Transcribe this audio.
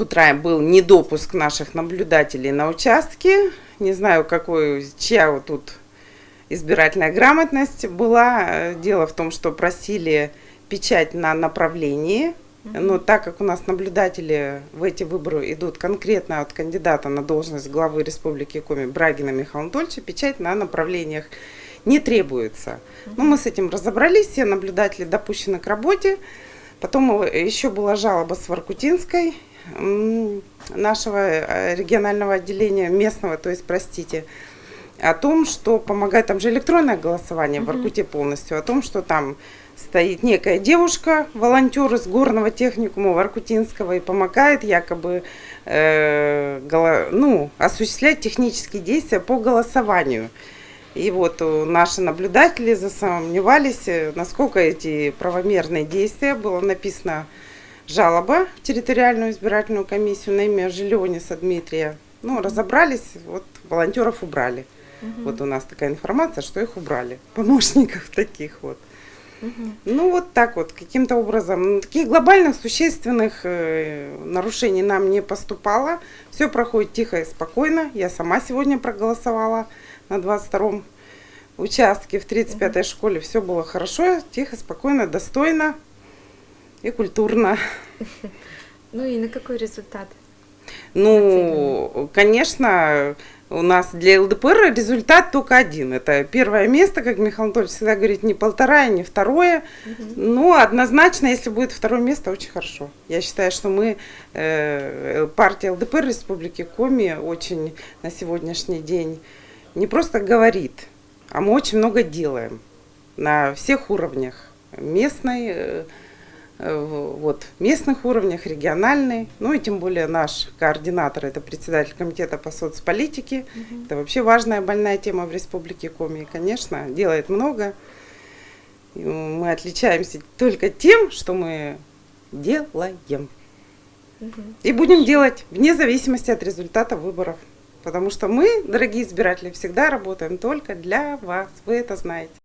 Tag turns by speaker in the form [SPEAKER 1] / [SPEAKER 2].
[SPEAKER 1] с утра был недопуск наших наблюдателей на участке. Не знаю, чья вот тут избирательная грамотность была. Дело в том, что просили печать на направлении. Но так как у нас наблюдатели в эти выборы идут конкретно от кандидата на должность главы Республики Коми Брагина Михаила Анатольевича, печать на направлениях не требуется. Но мы с этим разобрались, все наблюдатели допущены к работе. Потом еще была жалоба с Воркутинской, нашего регионального отделения, местного, то есть, простите, о том, что помогает, там же электронное голосование в Воркуте полностью, о том, что там стоит некая девушка, волонтер из горного техникума Воркутинского, и помогает якобы осуществлять технические действия по голосованию. И вот наши наблюдатели засомневались, насколько эти правомерные действия. Была написана жалоба в территориальную избирательную комиссию на имя Жилениса Дмитрия. Разобрались, вот волонтеров убрали. Вот у нас такая информация, что их убрали, помощников таких вот. Вот так вот, каким-то образом. Таких глобальных, существенных нарушений нам не поступало. Все проходит тихо и спокойно. Я сама сегодня проголосовала на 22-м участке в 35-й школе. Все было хорошо, тихо, спокойно, достойно и культурно.
[SPEAKER 2] И на какой результат?
[SPEAKER 1] Конечно, у нас для ЛДПР результат только один. Это первое место, как Михаил Анатольевич всегда говорит, не полтора, не второе. Но однозначно, если будет второе место, очень хорошо. Я считаю, что мы, партия ЛДПР Республики Коми, очень на сегодняшний день не просто говорит, а мы очень много делаем на всех уровнях. Местных уровнях, региональный, и тем более наш координатор, это председатель комитета по соцполитике. Это вообще важная, больная тема в Республике Коми. И, конечно, делает много. И мы отличаемся только тем, что мы делаем. И будем делать вне зависимости от результата выборов. Потому что мы, дорогие избиратели, всегда работаем только для вас. Вы это знаете.